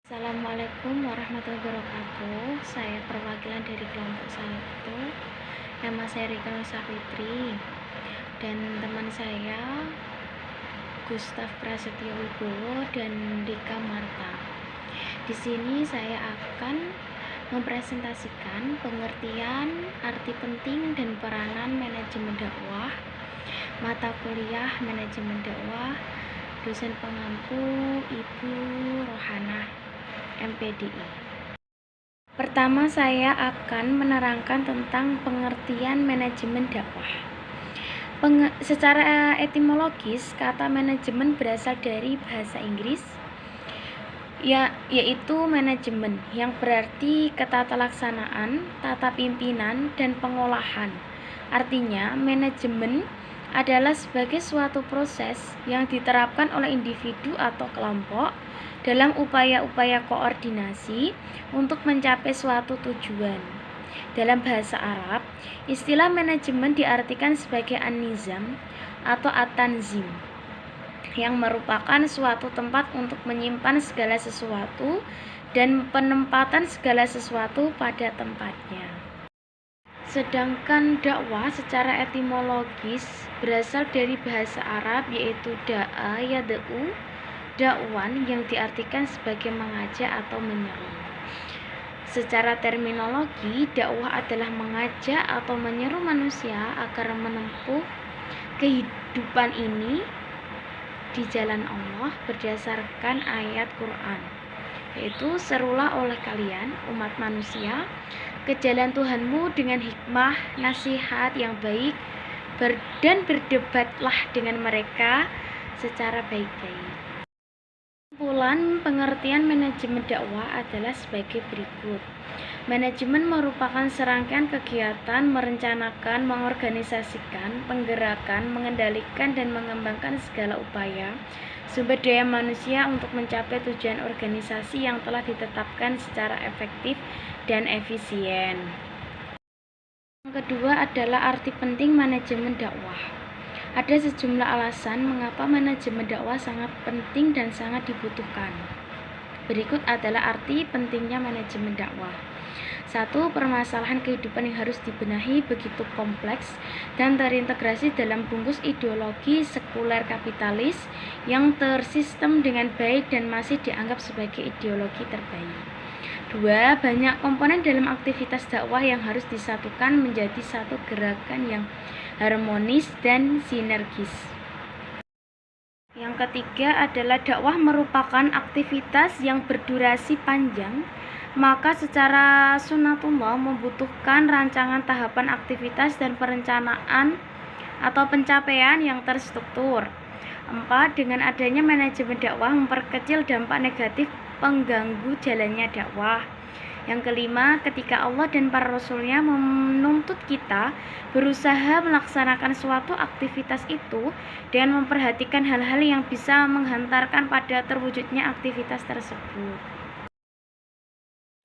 Assalamualaikum warahmatullahi wabarakatuh. Saya perwakilan dari kelompok 1. Nama saya Rika Nusa Fitri dan teman saya Gustaf Prasetyo Wibowo dan Dika Marta. Di sini saya akan mempresentasikan pengertian, arti penting dan peranan manajemen dakwah, mata kuliah manajemen dakwah, dosen pengampu Ibu Rohanah MPDI. Pertama, saya akan menerangkan tentang pengertian manajemen dakwah. Secara etimologis, kata manajemen berasal dari bahasa Inggris, yaitu manajemen, yang berarti ketatalaksanaan, tata pimpinan, dan pengolahan. Artinya, manajemen adalah sebagai suatu proses yang diterapkan oleh individu atau kelompok dalam upaya-upaya koordinasi untuk mencapai suatu tujuan. Dalam bahasa Arab, istilah manajemen diartikan sebagai an-nizam atau at-tanzim, yang merupakan suatu tempat untuk menyimpan segala sesuatu dan penempatan segala sesuatu pada tempatnya. Sedangkan dakwah secara etimologis berasal dari bahasa Arab, yaitu da'a yad'u, dakwan, yang diartikan sebagai mengajak atau menyeru. Secara terminologi, dakwah adalah mengajak atau menyeru manusia agar menempuh kehidupan ini di jalan Allah berdasarkan ayat Quran, yaitu serulah oleh kalian umat manusia ke jalan Tuhanmu dengan hikmah, nasihat yang baik, dan berdebatlah dengan mereka secara baik-baik. Kesimpulan pengertian manajemen dakwah adalah sebagai berikut. Manajemen merupakan serangkaian kegiatan merencanakan, mengorganisasikan, penggerakan, mengendalikan, dan mengembangkan segala upaya sumber daya manusia untuk mencapai tujuan organisasi yang telah ditetapkan secara efektif dan efisien. Yang kedua adalah arti penting manajemen dakwah. Ada sejumlah alasan mengapa manajemen dakwah sangat penting dan sangat dibutuhkan. Berikut adalah arti pentingnya manajemen dakwah. 1. Permasalahan kehidupan yang harus dibenahi begitu kompleks dan terintegrasi dalam bungkus ideologi sekuler kapitalis yang tersistem dengan baik dan masih dianggap sebagai ideologi terbaik. 2. Banyak komponen dalam aktivitas dakwah yang harus disatukan menjadi satu gerakan yang harmonis dan sinergis. Yang ketiga adalah dakwah merupakan aktivitas yang berdurasi panjang, maka secara sunatullah membutuhkan rancangan tahapan aktivitas dan perencanaan atau pencapaian yang terstruktur. 4. Dengan adanya manajemen dakwah memperkecil dampak negatif pengganggu jalannya dakwah. Yang kelima, ketika Allah dan para Rasul-Nya menuntut kita berusaha melaksanakan suatu aktivitas itu dengan memperhatikan hal-hal yang bisa menghantarkan pada terwujudnya aktivitas tersebut.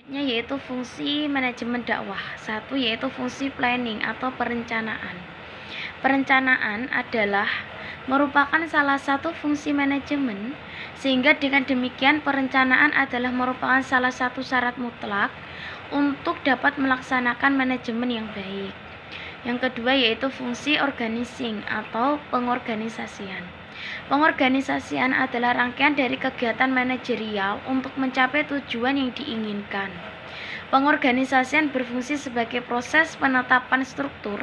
Yaitu fungsi manajemen dakwah. 1. Yaitu fungsi planning atau perencanaan. Perencanaan adalah merupakan salah satu fungsi manajemen, sehingga dengan demikian perencanaan adalah merupakan salah satu syarat mutlak untuk dapat melaksanakan manajemen yang baik. Yang kedua yaitu fungsi organizing atau pengorganisasian. Pengorganisasian adalah rangkaian dari kegiatan manajerial untuk mencapai tujuan yang diinginkan. Pengorganisasian berfungsi sebagai proses penetapan struktur,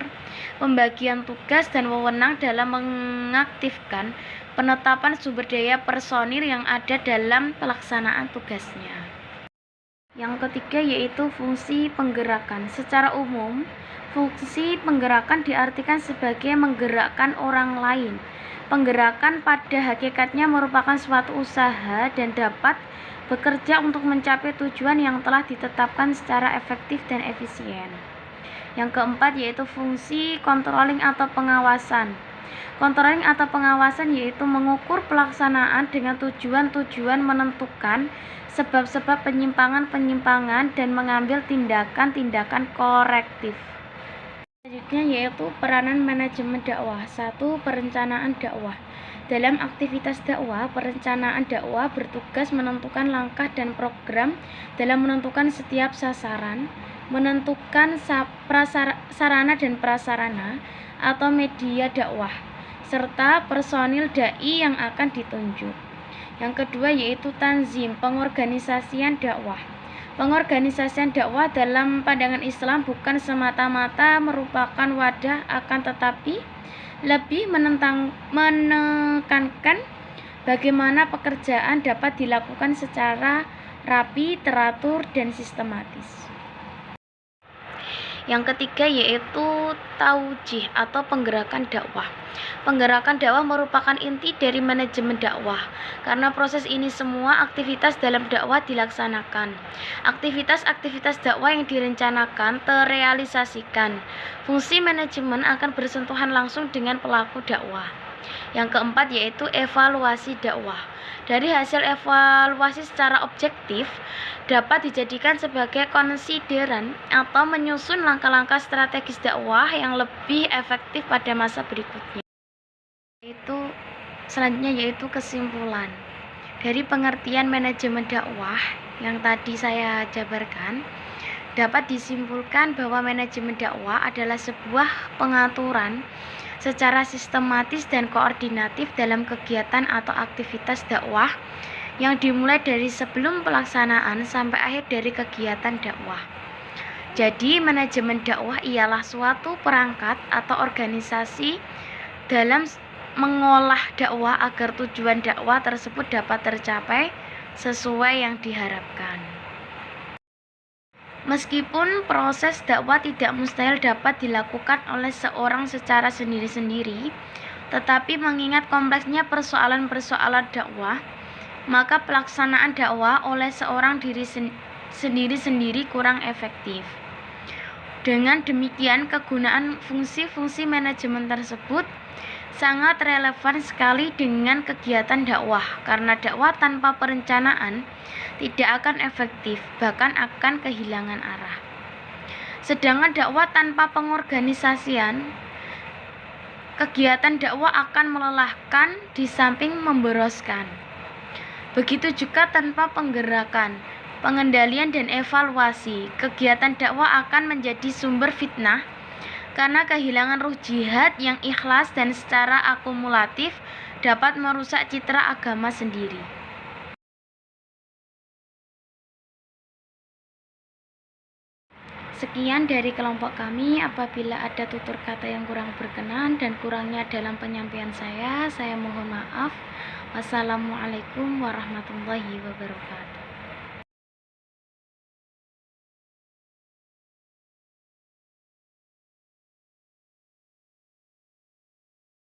pembagian tugas dan wewenang dalam mengaktifkan penetapan sumber daya personil yang ada dalam pelaksanaan tugasnya. Yang ketiga yaitu fungsi penggerakan. Secara umum, fungsi penggerakan diartikan sebagai menggerakkan orang lain. Penggerakan pada hakikatnya merupakan suatu usaha dan dapat bekerja untuk mencapai tujuan yang telah ditetapkan secara efektif dan efisien. Yang keempat yaitu fungsi controlling atau pengawasan. Controlling atau pengawasan yaitu mengukur pelaksanaan dengan tujuan-tujuan, menentukan sebab-sebab penyimpangan-penyimpangan dan mengambil tindakan-tindakan korektif. Selanjutnya yaitu peranan manajemen dakwah. 1. Perencanaan dakwah. Dalam aktivitas dakwah, perencanaan dakwah bertugas menentukan langkah dan program dalam menentukan setiap sasaran, menentukan sarana dan prasarana atau media dakwah, serta personil dai yang akan ditunjuk. Yang kedua yaitu tanzim, pengorganisasian dakwah. Pengorganisasian dakwah dalam pandangan Islam bukan semata-mata merupakan wadah, akan tetapi lebih menekankan bagaimana pekerjaan dapat dilakukan secara rapi, teratur, dan sistematis. Yang ketiga yaitu taujih atau penggerakan dakwah. Penggerakan dakwah merupakan inti dari manajemen dakwah. Karena proses ini semua aktivitas dalam dakwah dilaksanakan. Aktivitas-aktivitas dakwah yang direncanakan terrealisasikan. Fungsi manajemen akan bersentuhan langsung dengan pelaku dakwah. Yang keempat yaitu evaluasi dakwah. Dari hasil evaluasi secara objektif dapat dijadikan sebagai konsideran atau menyusun langkah-langkah strategis dakwah yang lebih efektif pada masa berikutnya. Selanjutnya yaitu kesimpulan. Dari pengertian manajemen dakwah yang tadi saya jabarkan, dapat disimpulkan bahwa manajemen dakwah adalah sebuah pengaturan secara sistematis dan koordinatif dalam kegiatan atau aktivitas dakwah yang dimulai dari sebelum pelaksanaan sampai akhir dari kegiatan dakwah. Jadi, manajemen dakwah ialah suatu perangkat atau organisasi dalam mengolah dakwah agar tujuan dakwah tersebut dapat tercapai sesuai yang diharapkan. Meskipun proses dakwah tidak mustahil dapat dilakukan oleh seorang secara sendiri-sendiri, tetapi mengingat kompleksnya persoalan-persoalan dakwah, maka pelaksanaan dakwah oleh seorang diri sendiri-sendiri kurang efektif. Dengan demikian, kegunaan fungsi-fungsi manajemen tersebut sangat relevan sekali dengan kegiatan dakwah, karena dakwah tanpa perencanaan tidak akan efektif, bahkan akan kehilangan arah. Sedangkan dakwah tanpa pengorganisasian, kegiatan dakwah akan melelahkan di samping memboroskan. Begitu juga tanpa penggerakan, pengendalian dan evaluasi, kegiatan dakwah akan menjadi sumber fitnah karena kehilangan ruh jihad yang ikhlas dan secara akumulatif dapat merusak citra agama sendiri. Sekian dari kelompok kami. Apabila ada tutur kata yang kurang berkenan dan kurangnya dalam penyampaian saya mohon maaf. Wassalamualaikum warahmatullahi wabarakatuh.